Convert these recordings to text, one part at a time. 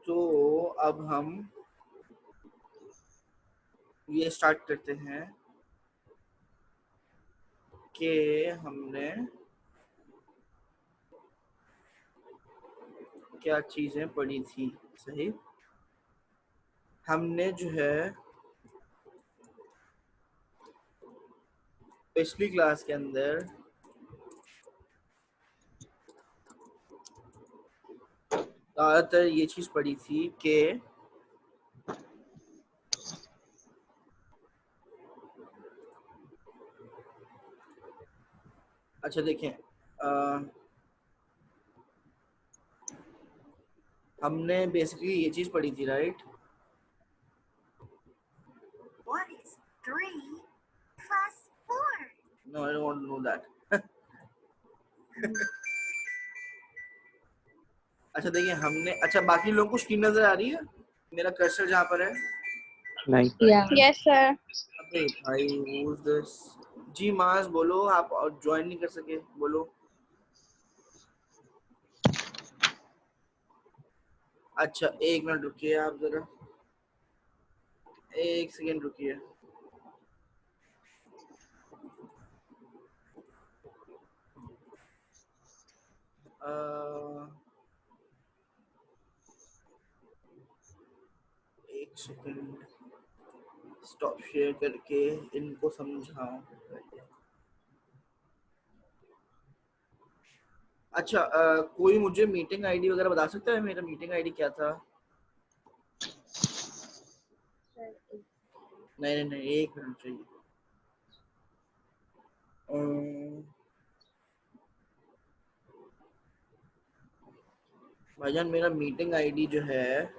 तो अब हम ये स्टार्ट करते हैं कि हमने क्या चीजें पढ़ी थी। सही, हमने जो है पिछली क्लास के अंदर ज्यादातर ये चीज पढ़ी थी कि अच्छा देखें, हमने बेसिकली ये चीज पढ़ी थी, right? What is 3 plus 4? No, I don't want to know that. अच्छा देखिए, हमने अच्छा बाकी लोगों को स्क्रीन नजर आ रही है? मेरा कर्सर जहाँ पर है। नहीं। Yes sir. अबे भाई, who's this? जी मास बोलो, आप ज्वाइन नहीं कर सके, बोलो। अच्छा एक मिनट रुकिए, आप जरा एक सेकेंड रुकिए। एक सेकेंड, स्टॉप शेयर करके इनको समझाओ। अच्छा कोई मुझे मीटिंग आईडी वगैरह बता सकता है? मेरा मीटिंग आईडी क्या था? नहीं नहीं नहीं, एक मिनट चाहिए। भाईजान मेरा मीटिंग आईडी जो है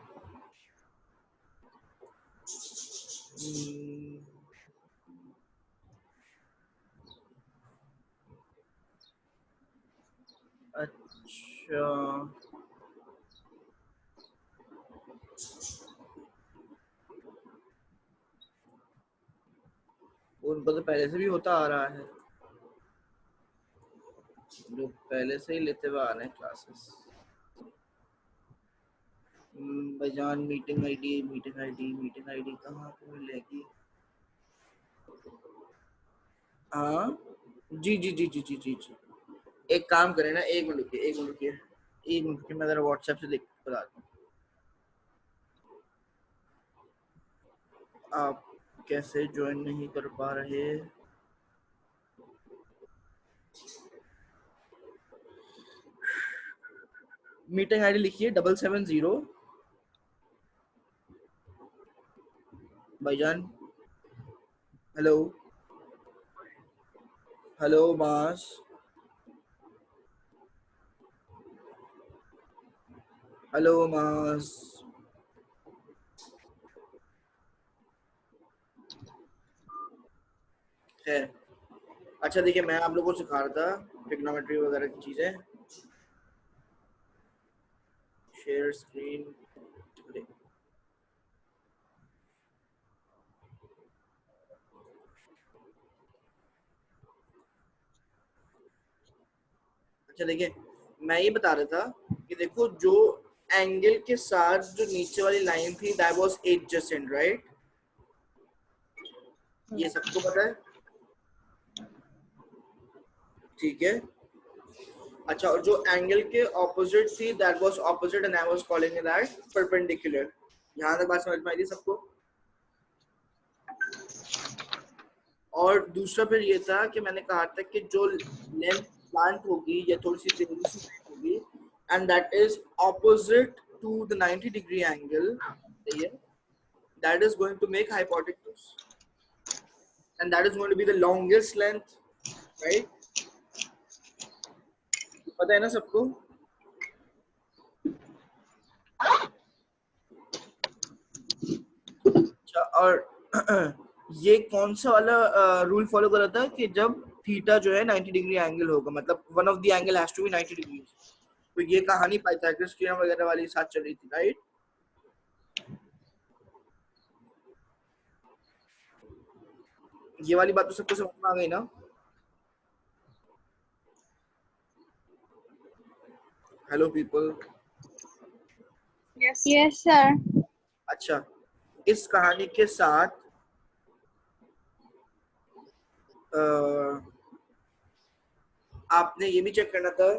अच्छा उनको तो पहले से भी होता आ रहा है, जो पहले से ही लेते हुए आ रहे हैं क्लासेस। भाईजान मीटिंग आईडी कहाँ पे मिलेगी? हाँ जी जी जी जी जी जी जी। एक काम करें ना, एक मिनट रुकिए, मैं जरा व्हाट्सएप से देख बता दूँ। आप कैसे ज्वाइन नहीं कर पा रहे? मीटिंग आईडी लिखिए 770। भाईजान हेलो हेलो मास, हेलो मास। है अच्छा देखिए, मैं आप लोगों को सिखा रहा था ट्रिग्नोमेट्री वगैरह की चीजें। Share screen. अच्छा देखिए, मैं ये बता रहा था कि देखो, जो एंगल के साथ जो नीचे वाली लाइन थी दैट वाज एडजेसेंट, राइट? ये सबको पता है, ठीक है? अच्छा, और जो एंगल के ऑपोजिट थी that was opposite and I was calling it that perpendicular. यहां तक बात समझ में आई थी सबको? और दूसरा फिर ये था कि मैंने कहा था कि जो लेंथ प्लांट होगी या थोड़ी सी टेढ़ी सी होगी and that is opposite to the 90 degree angle, सही है? that is going to make hypotenuse and that is going to be the longest length, right? पता है ना सबको? अच्छा, और ये कौन सा वाला रूल फॉलो कर रहा था कि जब थीटा जो है 90 डिग्री एंगल होगा, मतलब one of the angle has to be 90 degree. तो ये कहानी पाइथागोरस थ्योरम वगैरह वाली साथ चल रही थी, राइट? ये वाली बात तो सबको समझ में आ गई ना? Hello people. Yes, sir. अच्छा, इस कहानी के साथ आपने ये भी चेक करना था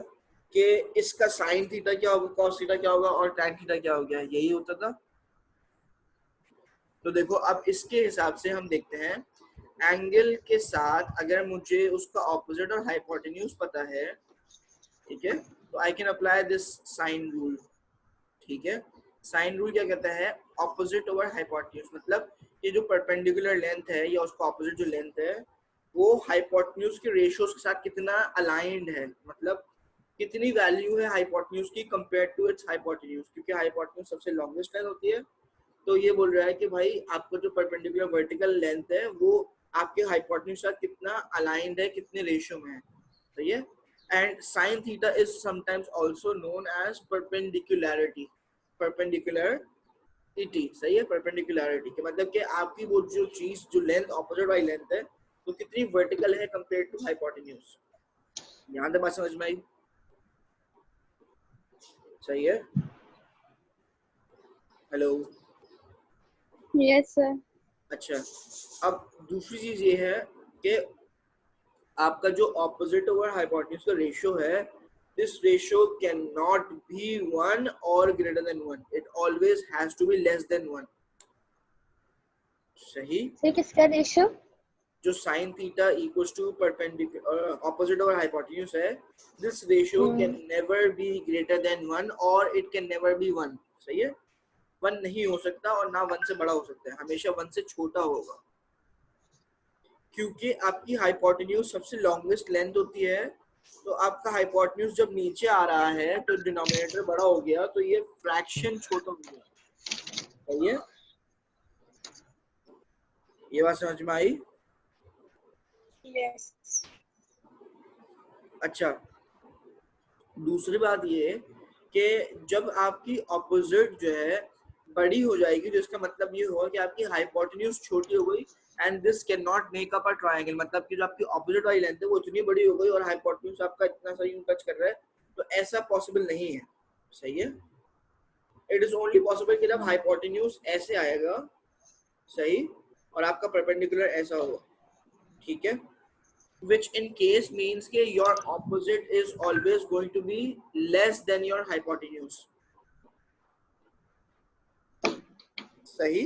कि इसका साइन थीटा क्या होगा, कॉस थीटा क्या होगा और टैन थीटा क्या होगा, यही होता था। तो देखो अब इसके हिसाब से हम देखते हैं, एंगल के साथ अगर मुझे उसका ऑपोजिट और हाइपोटेन्यूज पता है, ठीक है, तो I can apply this sine rule. ठीक है, साइन रूल क्या कहता है, ऑपोजिट ओवर हाइपोटेन्यूज, मतलब ये जो परपेंडिकुलर लेंथ है या उसका ऑपोजिट जो लेंथ है वो हाइपोटेन्यूज के रेशियोज के साथ कितना अलाइंड है, मतलब कितनी वैल्यू है हाइपोटेन्यूज की कंपेयर टू इट्स हाइपोटेन्यूज, क्योंकि हाइपोटेन्यूज सबसे लॉन्गेस्ट लेंथ होती है। तो ये बोल रहा है कि भाई आपका जो परपेंडिकुलर वर्टिकल लेंथ है वो आपके हाइपोटेन्यूज के साथ कितना अलाइंड है, कितने रेशियो में है, सही है। And sine theta is sometimes also known as perpendicularity, perpendicularity, सही है, परपेंडिकुलरिटी के मतलब कि आपकी वो जो चीज जो लेंथ ऑपोजिट वाली लेंथ है वो कितनी वर्टिकल है कंपेयर टू हाइपोटेन्यूज। यहाँ तक बात समझ में आई? सही है। हेलो। Yes, sir. अच्छा, अब दूसरी चीज ये है कि आपका जो ऑपोजिट ओवर हाइपोटेन्यूज का रेशियो है, this ratio can not be 1 और greater than 1, it always has to be less than 1। सही। सर किसका रेशियो? जो sin theta equals to perpendicular opposite over hypotenuse है, this ratio can never be greater than 1 और it can never B 1। सही है, 1 नहीं हो सकता और ना 1 से बड़ा हो सकता है, हमेशा 1 से छोटा होगा, क्योंकि आपकी हाइपोटेन्यूज सबसे लॉन्गेस्ट लेंथ होती है। तो आपका हाइपोटेन्यूज जब नीचे आ रहा है तो डिनोमिनेटर बड़ा हो गया, तो ये फ्रैक्शन छोटा हो गया, सही है। ये बात समझ में आई? Yes. अच्छा, दूसरी बात ये कि जब आपकी ऑपोजिट जो है बड़ी हो जाएगी, तो इसका मतलब ये होगा कि आपकी हाइपोटेन्यूज छोटी हो गई and this can not make up a triangle, मतलब कि जो आपकी ऑपोजिट वाली लेंथ है वो इतनी बड़ी हो गई और हाइपोटेन्यूज आपका इतना सा यूं टच कर रहा है, तो ऐसा पॉसिबल नहीं है, सही है। इट इज ओनली पॉसिबल कि जब हाइपोटेन्यूज ऐसे आएगा, सही, और आपका परपेंडिकुलर ऐसा होगा, ठीक है, which in case means कि your opposite is always going to be less than your hypotenuse। सही,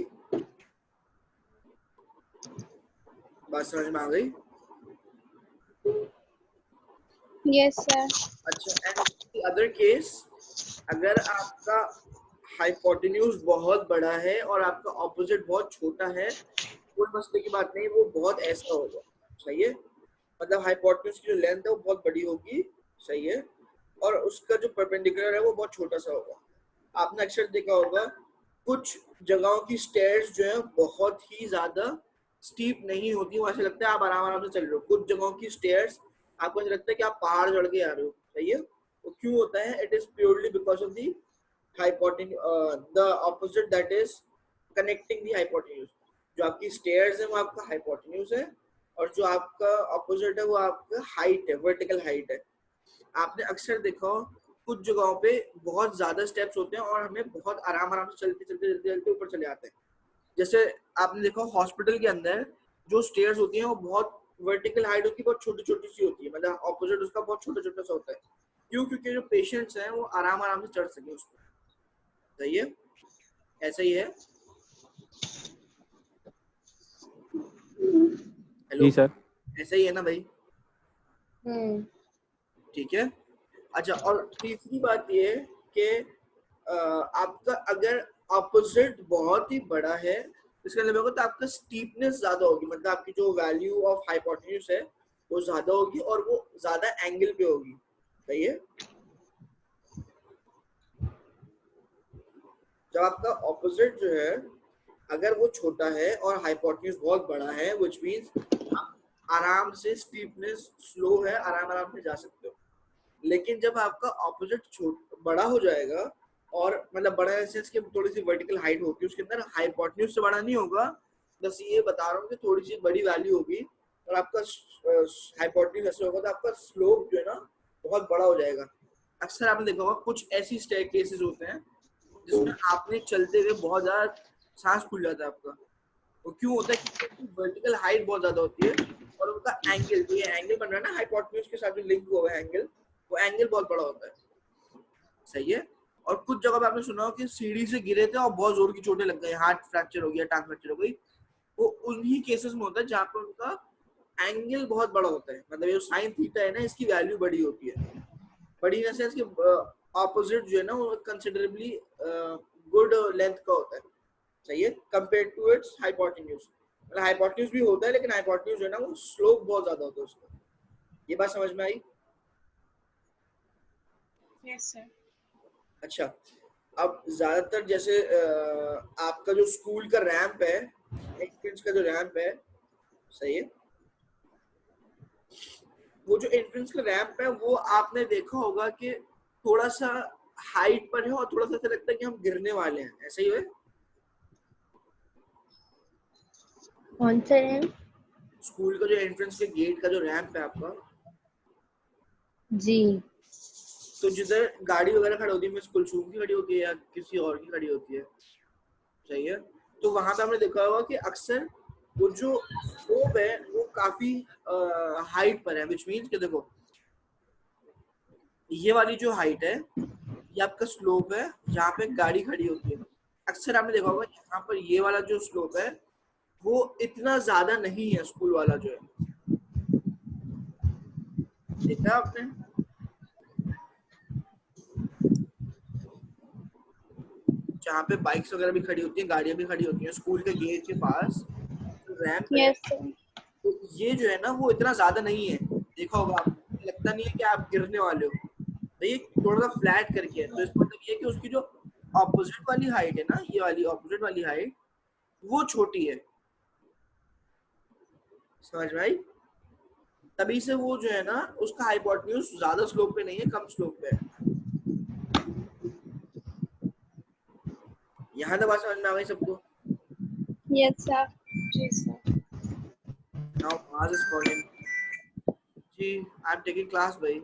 बात समझ में आ गई? Yes, sir. अच्छा, एंड द अदर केस, अगर आपका हाइपोटेन्यूज बहुत बड़ा है और आपका ऑपोजिट बहुत छोटा है, कोई मसले की बात नहीं, वो बहुत ऐसा होगा, सही है, मतलब हाइपोटेन्यूज की जो लेंथ है वो बहुत बड़ी होगी, सही है, और उसका जो परपेंडिकुलर है वो बहुत छोटा सा होगा। आपने अक्सर देखा होगा कुछ जगहों की स्टेयर्स जो है बहुत ही ज्यादा स्टीप नहीं होती, वो ऐसे लगता है आप आराम आराम से चल रहे हो। कुछ जगहों की स्टेयर्स आपको ऐसा लगता है कि आप पहाड़ चढ़ के आ रहे हो, सही है। वो क्यों होता है? It is purely because of the hypotenuse, the opposite that is connecting the hypotenuse। जो आपकी स्टेयर्स है वो आपका हाइपोटेन्यूज है और जो आपका ऑपोजिट है वो आपका हाइट है, वर्टिकल हाइट है। आपने अक्सर देखा हो कुछ जगहों पे बहुत ज्यादा स्टेप्स होते हैं और हमें बहुत आराम आराम से चलते चलते चलते चलते ऊपर चले आते हैं। जैसे आपने देखा हॉस्पिटल के अंदर जो स्टेयर्स होती हैं वो बहुत वर्टिकल हाइट होती है, बहुत छोटी छोटी सी होती है, मतलब ऑपोजिट उसका बहुत छोटा छोटा सा होता है। क्यों? क्योंकि जो पेशेंट्स हैं वो आराम आराम से चढ़ सके उस पर, सही है, ऐसा ही है। हेलो जी सर। ऐसा ही है ना भाई? हम्म। ठीक है। अच्छा, और तीसरी बात ये है कि आपका अगर ऑपोजिट बहुत ही बड़ा है, इसका मतलब होगा तो आपका स्टीपनेस ज्यादा होगी, मतलब आपकी जो वैल्यू ऑफ हाइपोटेन्यूज है वो ज्यादा होगी और वो ज्यादा एंगल पे होगी, सही है। जब आपका ऑपोजिट जो है अगर वो छोटा है और हाइपोटेन्यूज बहुत बड़ा है, व्हिच मींस आप आराम से, स्टीपनेस स्लो है, आराम आराम से जा सकते हो। लेकिन जब आपका ऑपोजिट बड़ा हो जाएगा, और मतलब बड़ा इन सेंस कि थोड़ी सी वर्टिकल हाइट होगी उसके अंदर, हाइपोटेन्यूज से बड़ा नहीं होगा, बस ये बता रहा हूँ कि थोड़ी सी बड़ी वैल्यू होगी और आपका हाइपोटेन्यूज ऐसे होगा तो आपका स्लोप जो है ना बहुत बड़ा हो जाएगा, अक्सर आपने देखा होगा कुछ ऐसी स्टेयरकेसेस होते हैं जिसमें आपने चलते हुए बहुत ज्यादा सांस फूल जाता है आपका। वो क्यों होता है? क्योंकि वर्टिकल हाइट बहुत ज्यादा होती है और उनका एंगल, जो ये एंगल बन रहा है ना हाइपोटेन्यूज के साथ जो लिंक हुआ है एंगल, वो एंगल बहुत बड़ा होता है। सही है। और कुछ जगह पे आपने सुना हो कि सीढ़ी से गिरे थे और बहुत जोर की चोटें लग गई, हाथ फ्रैक्चर हो गया, टांग फ्रैक्चर हो गई, वो उन्हीं केसेस में होता है जहाँ पर उनका एंगल बहुत बड़ा होता है। मतलब ये साइन थीटा है ना, इसकी वैल्यू बड़ी होती है। बड़ी इन सेंस कि ऑपोजिट जो है ना वो कंसिडरेबली गुड लेंथ का होता है। सही है, कंपेयर टू इट्स हाइपोटेन्यूज। मतलब हाइपोटेन्यूज भी होता है लेकिन हाइपोटेन्यूज जो है ना वो स्लोप बहुत ज्यादा होता है उसका। ये बात समझ में आई? Yes, sir. अच्छा, अब ज्यादातर जैसे आपका जो स्कूल का रैंप है, एंट्रेंस का जो रैंप है, सही है, वो जो एंट्रेंस का रैंप है वो आपने देखा होगा कि थोड़ा सा हाइट पर है और थोड़ा सा ऐसा लगता है कि हम गिरने वाले हैं, ऐसा ही है। कौन सा रैंप? स्कूल का जो एंट्रेंस के गेट का जो रैंप है आपका, जी। तो जिधर गाड़ी वगैरह खड़ी होती है, मिस कुलसुम की खड़ी होती है या किसी और की खड़ी होती है, सही है, तो वहां पे हमने देखा होगा कि अक्सर वो जो स्लोप है वो काफी हाइट पर है, विच मीन्स कि देखो ये वाली जो हाइट है ये आपका स्लोप है जहाँ पे गाड़ी खड़ी होती है। अक्सर आपने देखा होगा यहाँ पर ये वाला जो स्लोप है वो इतना ज्यादा नहीं है, स्कूल वाला जो है, देखा है आपने? जहाँ पे बाइक्स वगैरह भी खड़ी होती हैं, गाड़ियां भी खड़ी होती हैं, स्कूल के गेट के पास रैंप है, Yes, sir. तो ये जो है ना वो इतना ज्यादा नहीं है। देखा होगा आपने, लगता नहीं है कि आप गिरने वाले हो, तो ये थोड़ा सा फ्लैट करके है। तो इसका मतलब ये है कि उसकी जो ऑपोजिट वाली हाइट है ना, ये वाली ऑपोजिट वाली हाइट वो छोटी है। समझ में आई? तभी से वो जो है ना उसका हाइपोटेन्यूज ज्यादा स्लोप पे नहीं है, कम स्लोप पे है। यहाँ तो बात समझ में आ गई सबको? Yes, sir. Yes, sir. Now Mars is calling. जी, आई एम टेकिंग क्लास भाई।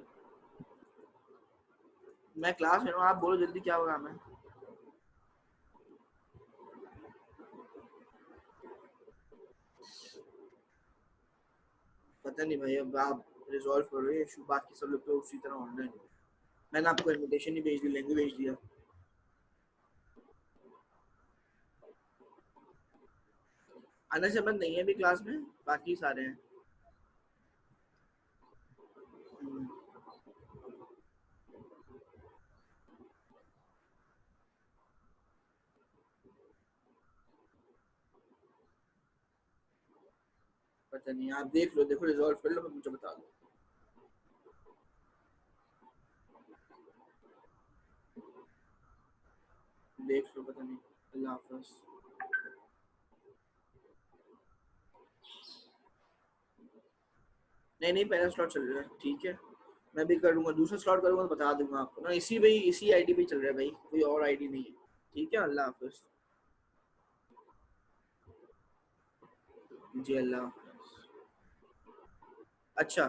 मैं क्लास में हूँ, आप बोलो जल्दी क्या काम है। पता नहीं भाई, अब आप रिजॉल्व करो ये इशू, बाकी सब लोग तो उसी तरह ऑनलाइन है। मैंने आपको इनविटेशन ही भेज दी, लिंक भेज दिया। आने से बंद नहीं है अभी क्लास में, बाकी सारे हैं। हम्म, पता नहीं, आप देख लो, देखो रिजॉल्व कर लो, मुझे बता दो। देख लो, पता नहीं। अल्लाह हाफिज। नहीं नहीं, पहला स्लॉट चल रहा है, ठीक है, मैं भी करूंगा, दूसरा स्लॉट करूंगा तो बता दूंगा आपको ना। इसी भाई इसी आईडी पे चल रहा है भाई, कोई और आईडी नहीं है। ठीक है, अल्लाह हाफिज। जी अल्लाह हाफिज। अच्छा,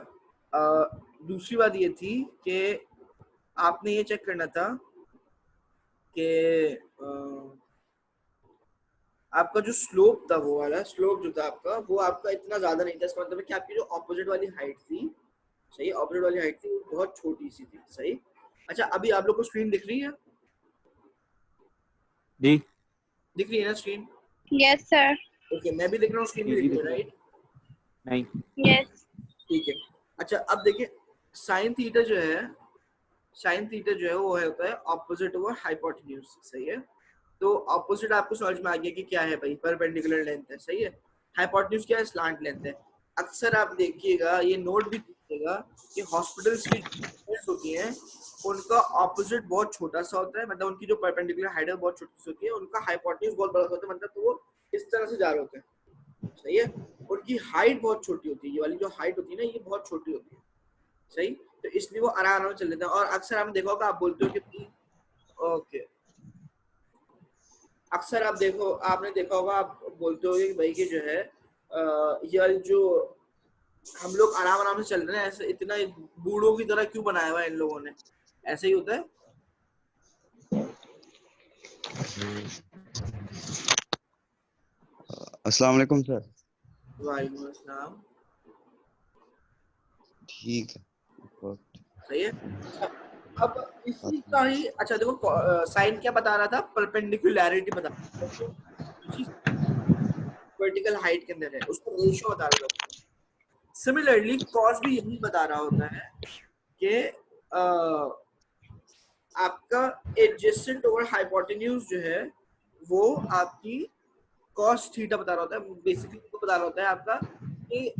दूसरी बात ये थी कि आपने ये चेक करना था कि आपका जो स्लोप था, वो वाला स्लोप जो था आपका, वो आपका इतना ज्यादा नहीं था। इसका मतलब है कि आपकी जो ऑपोजिट वाली हाइट थी, सही, ऑपोजिट वाली हाइट थी वो बहुत छोटी सी थी, सही। अच्छा, अभी आप लोग को स्क्रीन दिख रही है? जी दिख रही है ना स्क्रीन? Yes, sir. ओके, मैं भी दिख रहा हूँ, स्क्रीन भी जी दिख रही है, दिख रहा है। राइट? नहीं Yes. ठीक है। अच्छा, अब देखिए, साइन थीटा जो है, साइन थीटा जो है वो होता है ऑपोजिट ओवर हाइपोटेन्यूज, सही है। तो ऑपोजिट आपको समझ में आ गया कि क्या है भाई, परपेंडिकुलर लेंथ है, सही है। हाइपोटेन्यूज क्या है? स्लांट लेंथ है। अक्सर आप देखिएगा, ये नोट भी कीजिएगा कि हॉस्पिटल्स की जो होती हैं उनका ऑपोजिट बहुत छोटा सा होता है, मतलब उनकी जो परपेंडिकुलर हाइट है बहुत छोटी सी होती है, उनका हाइपोटेन्यूज बहुत बड़ा होता है, मतलब तो वो इस तरह से जा रहे होते हैं, सही है। उनकी हाइट बहुत छोटी होती है, ये वाली जो हाइट होती है ना ये बहुत छोटी होती है, सही। तो इसलिए वो आराम आराम से चल लेते हैं। और अक्सर आपने देखा होगा, आप बोलते हो कि ओके, अक्सर आप देखो, आपने देखा होगा, आप बोलते हो कि भाई कि जो है ये जो हम लोग आराम आराम से चल रहे हैं, ऐसे इतना बूढ़ों की तरह क्यों बनाया हुआ है इन लोगों ने, ऐसे ही होता है। अस्सलाम वालेकुम सर। वालेकुम अस्सलाम। ठीक है। सही है। अच्छा, अब इसी का ही, अच्छा देखो साइन क्या बता रहा था, परपेंडिकुलैरिटी बता रहा था, वर्टिकल हाइट के अंदर है, उसको रेशियो बता रहा था। सिमिलरली कॉस भी यही बता रहा होता है कि आपका एडजेसेंट ओवर हाइपोटेन्यूज जो है वो आपकी कॉस थीटा बता रहा होता है। बेसिकली वो बता रहा होता है आपका कि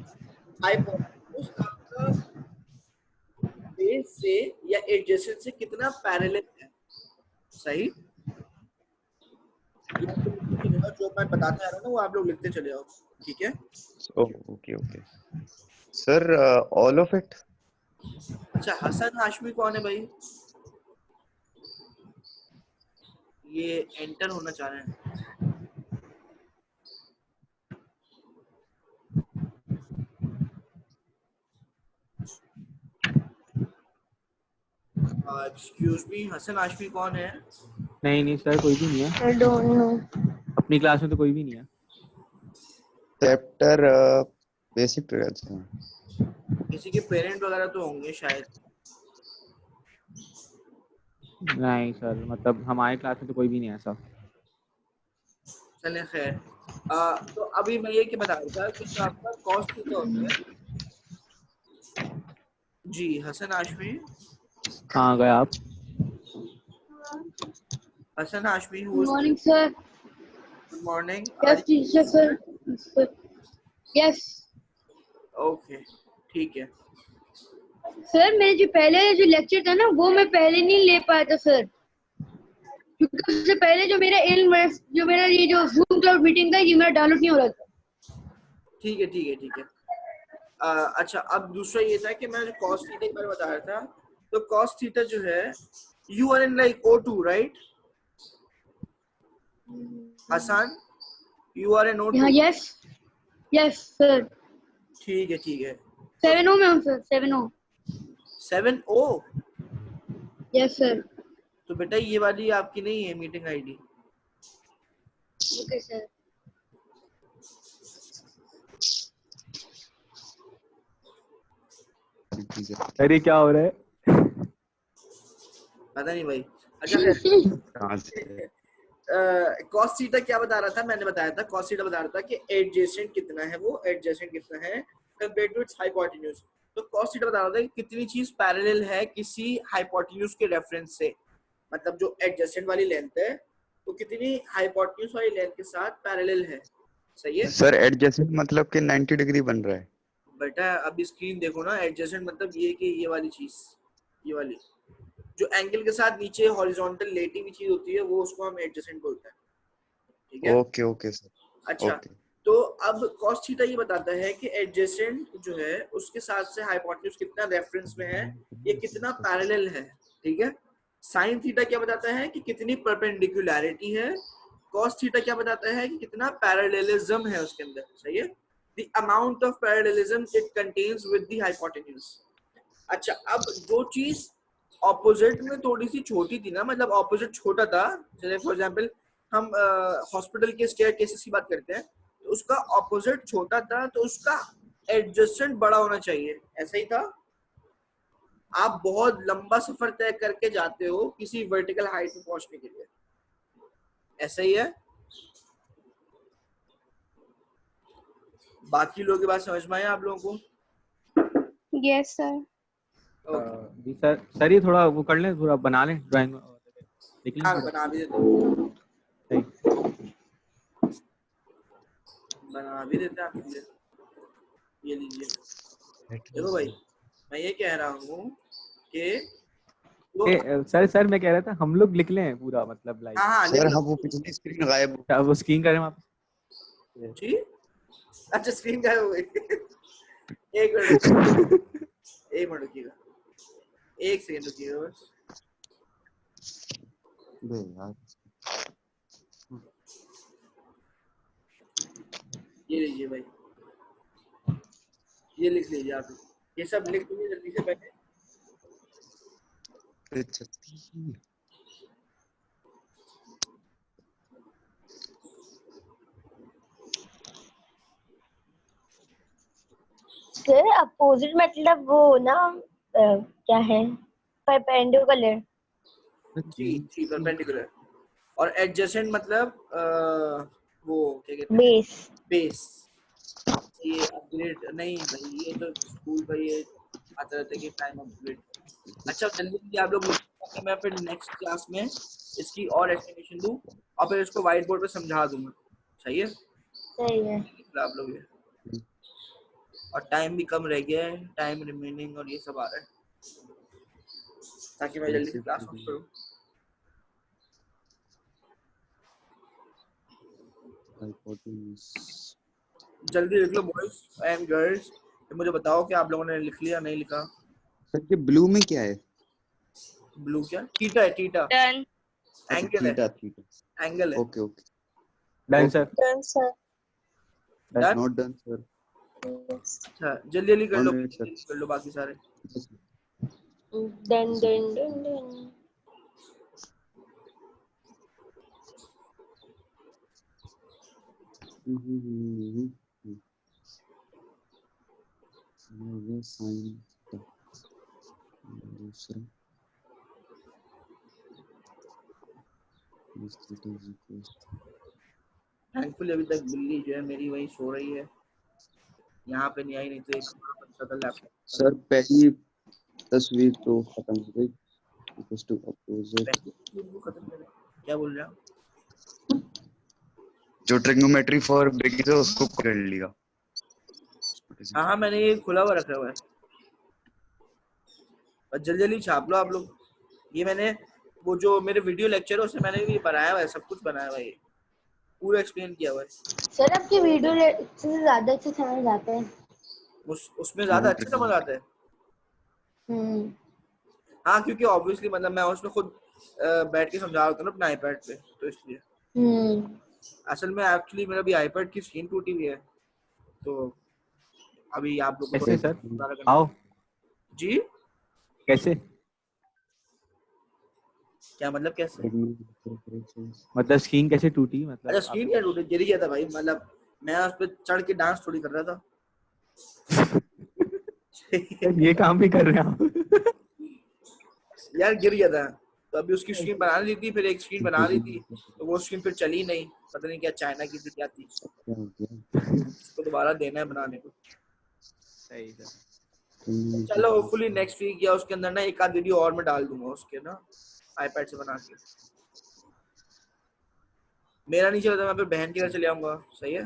हाइपोटेन्यूज आपका बेस से या एडजेसेंट से कितना पैरेलल है। सही। ये आप लोग लिखते चले जाओ, जो मैं बताते आ रहा हूँ ना वो आप लोग लिखते चले जाओ। ठीक है। Okay okay sir, all of it. अच्छा, हसन हाशमी कौन है भाई? ये एंटर होना चाह रहे हैं। एक्सक्यूज मी, हसन हाशमी कौन है? नहीं सर, कोई भी नहीं है। I don't know. अपनी क्लास में तो कोई भी नहीं है। चैप्टर बेसिक ट्रिगर्स हैं। किसी के पेरेंट वगैरह तो होंगे शायद। नहीं सर, मतलब हमारे क्लास में तो कोई भी नहीं है ऐसा। चले खैर। तो अभी मैं ये बता रहा था कि जो आपका कॉस थीटा होता है। जी हसन हाशमी। कहाँ गए आप? Hasan Hashmi, Good morning, sir. Good morning. Yes, teacher, sir. Sir. Yes. Okay, ठीक है। सर मेरे जो पहले जो लेक्चर था ना वो मैं पहले नहीं ले पाया था सर, क्योंकि उससे पहले जो मेरा ये जो जूम क्लाउड मीटिंग था ये मेरा डाउनलोड नहीं हो रहा था। ठीक है ठीक है ठीक है। अच्छा, अब दूसरा ये था कि मैं जो कॉस थीटा के बारे में बता रहा था, तो कॉस थीटा जो है you are in like O2 right Hasan? You are in O2। हाँ, यस यस सर। ठीक है ठीक है। 7O में हूँ sir, 7O। 7O। Yes sir. तो बेटा ये वाली आपकी नहीं है मीटिंग आईडी। Okay sir. अरे क्या हो रहा है? पता नहीं भाई। अच्छा खैर, कहाँ से? कॉस थीटा क्या बता रहा था? मैंने बताया था कॉस थीटा बता रहा था कि एडजेसेंट कितना है, वो एडजेसेंट कितना है कंपेयर टू इट्स हाइपोटेन्यूज। तो कॉस थीटा बता रहा था कि कितनी चीज पैरेलल है किसी हाइपोटेन्यूज के रेफरेंस से, मतलब जो एडजेसेंट वाली लेंथ है तो कितनी हाइपोटेन्यूज वाली लेंथ के साथ पैरेलल है। सही है सर एडजेसेंट मतलब कि 90 डिग्री बन रहा है। बेटा, अभी स्क्रीन देखो ना। एडजेसेंट मतलब ये कि ये वाली चीज, ये वाली जो एंगल के साथ नीचे हॉरिजॉन्टल लेटी हुई चीज होती है वो, उसको हम एडजेसेंट बोलते हैं। ठीक है। Okay okay sir. अच्छा, ओके तो अब cos थीटा ये बताता है कि एडजेसेंट जो है उसके साथ से हाइपोटेन्यूज कितना रेफरेंस में है, ये कितना पैरेलल है। ठीक है। साइन थीटा क्या बताता है कि कितनी परपेंडिकुलैरिटी है। cos थीटा क्या बताता है कि कितना पैरेललिज्म है उसके अंदर। सही है। The amount of parallelism it contains with the hypotenuse. अच्छा, अब जो चीज ऑपोजिट में थोड़ी सी छोटी थी ना, मतलब ऑपोजिट छोटा था, जैसे फॉर एग्जांपल हम हॉस्पिटल के स्टेयर केसेस की बात करते हैं, तो उसका ऑपोजिट छोटा था तो उसका एडजस्टेंट बड़ा होना चाहिए। ऐसा ही था। आप बहुत लंबा सफर तय करके जाते हो किसी वर्टिकल हाइट में पहुंचने के लिए, ऐसा ही है। बाकी लोगों की बात समझ में आया आप लोगों को? Yes sir. ओके। जी सर ये थोड़ा वो कर लें, थोड़ा बना लें ड्राइंग लिख लें हाँ, थोड़ा। बना भी देता हूँ, सही। बना भी देते हैं आपके लिए। ये लीजिए। देखो भाई, मैं ये कह रहा हूँ कि वो, सर मैं कह रहा था हम लोग लिख लें पूरा, मतलब लाइक। हाँ हाँ लिख सर लो। हाँ, वो पिछली स्क्रीन गायब हो वो स्क्रीन करें आप? जी, अच्छा स्क्रीन गायब हो गई। एक मिनट रुकिएगा, एक मिनट रुकिएगा, एक सेकंड रुकिएगा बस। गए यार। ये लीजिए भाई, ये लिख लीजिए आप। ये सब लिख लीजिए जल्दी से पहले। बेइज्जती। सर अपोजिट मतलब वो ना क्या है, परपेंडिकुलर। जी जी, परपेंडिकुलर। और एडजेसेंट मतलब वो क्या कहते हैं, बेस। बेस। ये अपग्रेड नहीं भाई, ये तो स्कूल का ये आता रहता है कि टाइम अपग्रेड। अच्छा जल्दी जल्दी आप लोग लिखो ताकि मैं फिर नेक्स्ट क्लास में इसकी और एक्सप्लेनेशन दूं और फिर इसको व्हाइट बोर्ड पे समझा दूंगा। सही है, सही है। लिख लो आप लोग ये। और टाइम भी कम रह गया है, टाइम रिमेनिंग और ये सब आ रहा है ताकि मैं जल्दी से क्लास ऑफ करूं। जल्दी लिख लो बॉयज एंड गर्ल्स, मुझे बताओ कि आप लोगों ने लिख लिया नहीं लिखा। सर ये ब्लू में क्या है? ब्लू क्या? थीटा है, थीटा डन। अच्छा एंगल है, थीटा थीटा। एंगल है। Okay okay. Done sir. Done sir. Done. Not done sir. अच्छा जल्दी जल्दी कर लो, 1 मिनट जल्दी कर लो बाकी सारे। Done done done done. Sine दूसरा थैंकफुली अभी तक बिल्ली जो है मेरी वही सो रही है, यहाँ पे नहीं आई, नहीं तो एक बच्चा था लैपटॉप। सर पहली तस्वीर तो खत्म हो गई। इक्वल्स टू अपोजिट खत्म करें, क्या बोल रहे हो? जो ट्रिग्नोमेट्री फॉर बिगिनर्स है उसको कर लिया। हाँ हाँ मैंने ये खुला हुआ रखा हुआ है, और जल्दी जल्दी छाप लो आप लोग। ये मैंने वो जो मेरे वीडियो लेक्चर है उसमें मैंने भी बनाया हुआ है, सब कुछ बनाया हुआ है, ये पूरा एक्सप्लेन किया हुआ है। सर आपकी वीडियो से ज्यादा अच्छे समझ आते हैं। उसमें ज्यादा अच्छे समझ आता है। हाँ क्योंकि ऑब्वियसली मतलब मैं उसमें खुद बैठ के समझा रहा होता हूँ ना अपने आईपैड पे, तो इसलिए। असल में एक्चुअली मेरा भी आईपैड की स्क्रीन टूटी हुई है, तो अभी आप लोगों को कैसे सर? दोबारा करना आओ। जी। कैसे? क्या मतलब कैसे? मतलब स्क्रीन कैसे टूटी मतलब? अच्छा स्क्रीन क्या टूटी, गिर गया था भाई, मतलब मैं उस पर चढ़ के डांस थोड़ी कर रहा था। ये काम भी कर रहे हैं आप? यार गिर गया था, तो अभी उसकी स्क्रीन बना ली थी, फिर एक स्क्रीन बना ली थी, तो वो स्क्रीन फिर चली नहीं, पता नहीं क्या चाइना की थी क्या थी, उसको दोबारा देना है बनाने को। सही सर। चलो होपफुली नेक्स्ट वीक या उसके अंदर ना एक आध वीडियो और मैं डाल दूंगा उसके ना आईपैड से बना के। मेरा नहीं चला तो मैं फिर बहन के घर चले आऊंगा, सही है,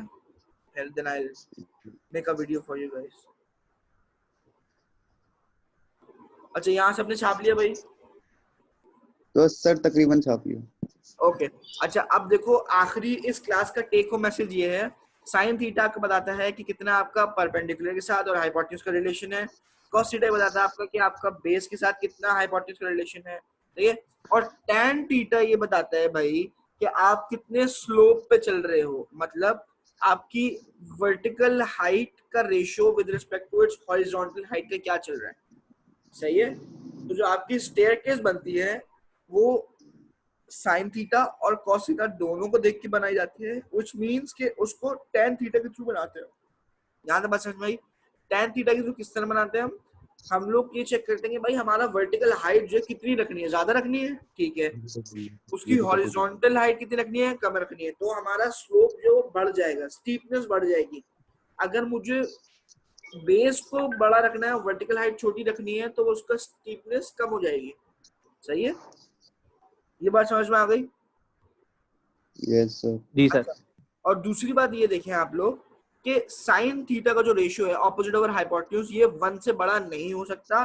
फिर then I will make a video for you guys. अच्छा यहाँ से अपने छाप लिया भाई? तो सर तकरीबन छाप लिया। ओके अच्छा अब देखो आखिरी इस क्लास का टेक होम मैसेज ये है, साइन थीटा आपको बताता है कि कितना आपका परपेंडिकुलर के साथ और हाइपोटेन्यूज का रिलेशन है। कॉस थीटा बताता है आपका कि आपका बेस के साथ कितना हाइपोटेन्यूज का रिलेशन है, ठीक है। और टैन थीटा ये बताता है भाई कि आप कितने स्लोप पे चल रहे हो, मतलब आपकी वर्टिकल हाइट का ratio with respect to its horizontal height का क्या चल रहा है, सही है। तो जो आपकी स्टेयरकेस बनती है वो साइन थीटा और कॉस थीटा दोनों को देख के बनाई जाती है, व्हिच मींस कि उसको टैन थीटा के थ्रू बनाते हैं। यहाँ तक बात समझ में आई? टैन थीटा के थ्रू किस तरह बनाते हैं हम लोग ये चेक करते हैं कि भाई हमारा वर्टिकल हाइट जो है कितनी रखनी है, ज्यादा रखनी है, ठीक है, उसकी हॉरिजॉन्टल हाइट कितनी रखनी है, कम रखनी है, तो हमारा स्लोप जो बढ़ जाएगा, स्टीपनेस बढ़ जाएगी। अगर मुझे बेस को बड़ा रखना है, वर्टिकल हाइट छोटी रखनी है, तो उसका स्टीपनेस कम हो जाएगी, सही है। ये बात समझ में आ गई? Yes sir. जी सर। अच्छा, और दूसरी बात ये देखें आप लोग कि साइन थीटा का जो रेशियो है ऑपोजिट ओवर हाइपोटेन्यूज, ये 1 से बड़ा नहीं हो सकता,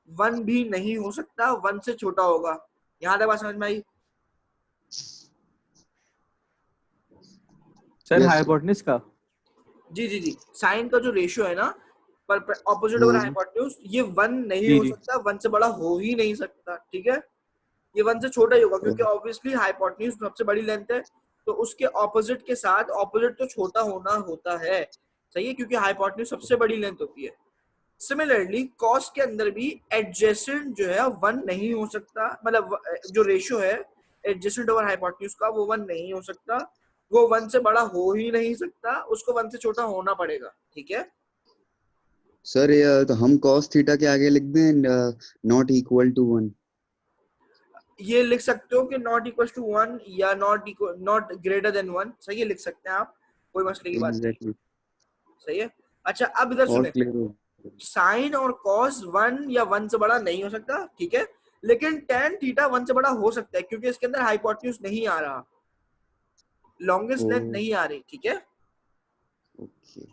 1 भी नहीं हो सकता, 1 से छोटा होगा। यहाँ तक बात समझ में आई? सर Yes, हाइपोटेन्यूज का? जी जी जी, साइन का जो रेशियो है ना पर ऑपोजिट ओवर हाइपोटेन्यूज, ये 1 नहीं जी हो जी। सकता, 1 से बड़ा हो ही नहीं सकता, ठीक है। ये 1 से छोटा ही होगा क्योंकि ऑब्वियसली हाइपोटेन्यूज सबसे बड़ी लेंथ है, तो उसके ऑपोजिट के साथ ऑपोजिट तो छोटा होना होता है, सही है, क्योंकि हाइपोटेन्यूज सबसे बड़ी लेंथ होती है। सिमिलरली कॉस के अंदर भी एडजेसेंट जो है 1 नहीं हो सकता, मतलब जो रेशियो है एडजेसेंट ओवर हाइपोटेन्यूज का वो 1 नहीं हो सकता, वो 1 से बड़ा हो ही नहीं सकता, उसको 1 से छोटा होना पड़ेगा। ठीक है, सर ये तो हम cos थीटा के आगे लिख दें नॉट इक्वल टू 1। ये लिख सकते हो कि नॉट इक्वल टू 1 या नॉट ग्रेटर देन 1, सही है, लिख सकते हैं आप, कोई मसले की बात नहीं। एग्जैक्टली, सही है। अच्छा अब इधर और सुने, क्लियर हो। साइन और कॉस 1 या 1 से बड़ा नहीं हो सकता, ठीक है, लेकिन tan थीटा 1 से बड़ा हो सकता है क्योंकि इसके अंदर हाइपोटेन्यूज नहीं आ रहा, लॉन्गेस्ट लेंथ नहीं आ रही। ठीक है, ओके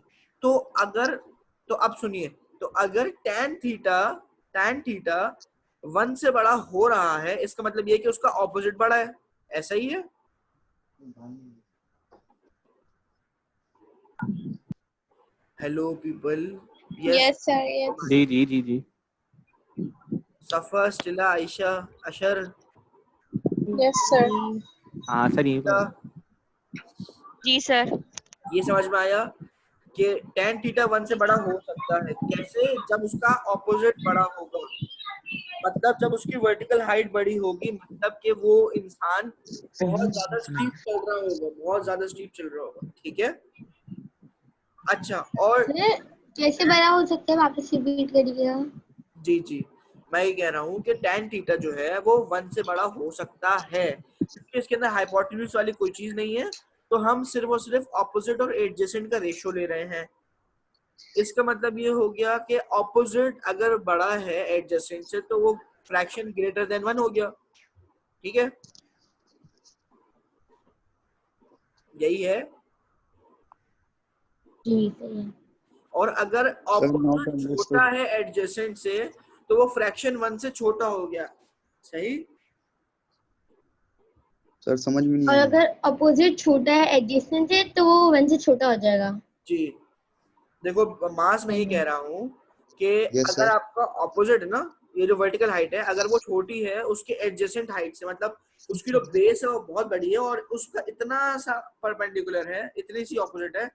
तो अगर, तो अब सुनिए, तो अगर tan थीटा 1 से बड़ा हो रहा है, इसका मतलब ये कि उसका ऑपोजिट बड़ा है, ऐसा ही है। Hello people, Yes, sir. Yes. जी जी जी जी। सफा, स्टिला, आयशा, अशर, Yes, sir. हाँ सर यहीं पर। जी सर। ये समझ में आया कि tan थीटा 1 से बड़ा हो सकता है। कैसे? जब उसका ऑपोजिट बड़ा होगा, मतलब जब उसकी वर्टिकल हाइट बड़ी होगी, मतलब कि वो इंसान बहुत ज्यादा स्टीप चल रहा होगा, बहुत ज्यादा स्टीप चल रहा होगा। ठीक है, अच्छा, और सर कैसे बड़ा हो सकता है, वापस रिपीट करिएगा। जी जी, मैं ये कह रहा हूँ कि tan थीटा जो है वो 1 से बड़ा हो सकता है क्योंकि इसके अंदर हाइपोटेन्यूज वाली कोई चीज नहीं है, तो हम सिर्फ और सिर्फ ऑपोजिट और एडजेसेंट का रेशियो ले रहे हैं। इसका मतलब ये हो गया कि ऑपोजिट अगर बड़ा है एडजेसेंट से तो वो फ्रैक्शन ग्रेटर देन 1 हो गया। ठीक है, यही है। जी सही है। और अगर सर नॉट ऑपोजिट छोटा अंडरस्टूड। है एडजेसेंट से तो वो फ्रैक्शन 1 से छोटा हो गया। सही, सर समझ में नहीं और आया। अगर अपोजिट छोटा है एडजेसेंट से तो वो 1 से छोटा हो जाएगा। जी देखो, मास में ही सही कह है। रहा हूँ कि यस अगर सर। आपका ऑपोजिट है ना, ये जो वर्टिकल हाइट है, अगर वो छोटी है उसके एडजेसेंट हाइट से, मतलब उसकी जो बेस है वो बहुत बड़ी है और उसका इतना सा परपेंडिकुलर है, इतनी सी ऑपोजिट है,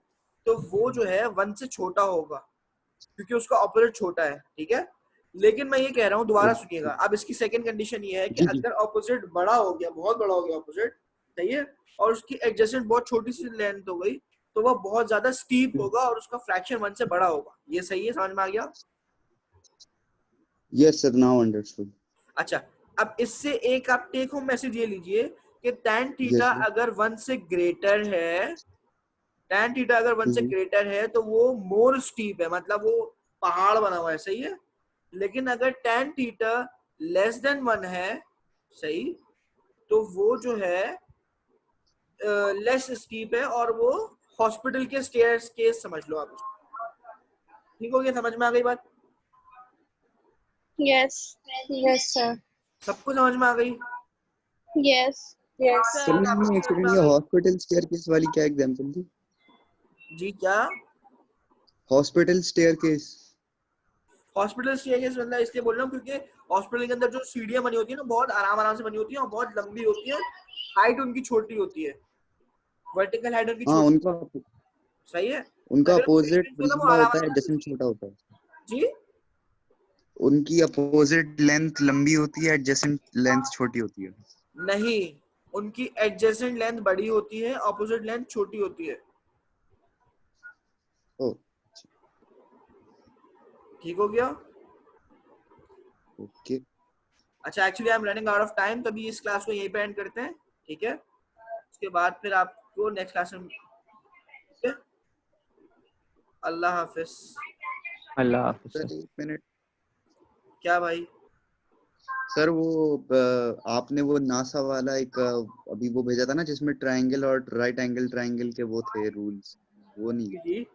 तो वो जो है 1 से छोटा होगा क्योंकि उसका ऑपोजिट छोटा है। ठीक है, लेकिन मैं ये कह रहा हूँ, दोबारा सुनिएगा, अब इसकी सेकंड कंडीशन ये है कि जी जी। अगर ऑपोजिट बड़ा हो गया, बहुत बड़ा हो गया ऑपोजिट, सही है, और उसकी एडजेसेंट बहुत छोटी सी लेंथ हो गई, तो वह बहुत ज्यादा स्टीप होगा और उसका फ्रैक्शन 1 से बड़ा होगा। ये सही है, समझ में आ गया? Yes sir, now understood. अच्छा, अब इससे एक आप टेक होम मैसेज ये लीजिए कि tan थीटा यस सर। अगर 1 से ग्रेटर है, tan थीटा अगर 1 से ग्रेटर है तो वो मोर स्टीप है, मतलब वो पहाड़ बना हुआ है। सही है, लेकिन अगर tan थीटा लेस देन 1 है, सही, तो वो जो है लेस स्टीप है और वो हॉस्पिटल के स्टेयर्स केस समझ लो आप उसको। ठीक हो गया, समझ में आ गई बात? Yes. Yes, sir. सबको समझ में आ गई? Yes. Yes. सर आपको मैंने एक समझ में सेकंड, आ ये गई? हॉस्पिटल स्टेयरकेस वाली क्या एग्जांपल थी? जी क्या? Hospital staircase. हॉस्पिटल स्टेयरकेस मतलब इसलिए बोल रहा हूँ क्योंकि हॉस्पिटल के अंदर जो सीढ़ियां बनी होती है ना, बहुत आराम आराम से बनी होती है और बहुत लंबी होती है, हाइट उनकी छोटी होती है, वर्टिकल हाइट उनकी हाँ, छोटी। उनका सही है, उनका अगर अपोजिट पेशेंट को ना वो लंबा आराम होता है, आराम से, एडजेसेंट छोटा होता है। जी उनकी अपोजिट लेंथ लंबी होती है, एडजेसेंट लेंथ छोटी होती है। नहीं, उनकी एडजेसेंट लेंथ बड़ी होती है, ऑपोजिट लेंथ छोटी होती है। ओ ठीक हो गया? ओके। अच्छा, actually I am running out of time, तभी इस क्लास को यहीं पे एंड करते हैं। ठीक है, उसके बाद फिर आपको नेक्स्ट क्लास में, ठीक है? अल्लाह हाफिज। अल्लाह हाफिज सर सर। एक मिनट। क्या भाई? सर वो आपने वो नासा वाला एक अभी वो भेजा था ना, जिसमें ट्रायंगल और राइट एंगल ट्रायंगल के वो थे रूल्स, वो नहीं है। जी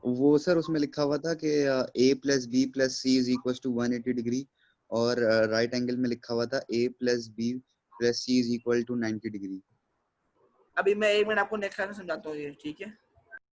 वो सर उसमें लिखा हुआ था कि a plus B plus C is equal to 180 degree, और राइट एंगल में लिखा हुआ था a plus B plus C is equal to 90 degree. अभी मैं 1 मिनट आपको नेक्स्ट क्लास में समझाता हूँ ये, ठीक है?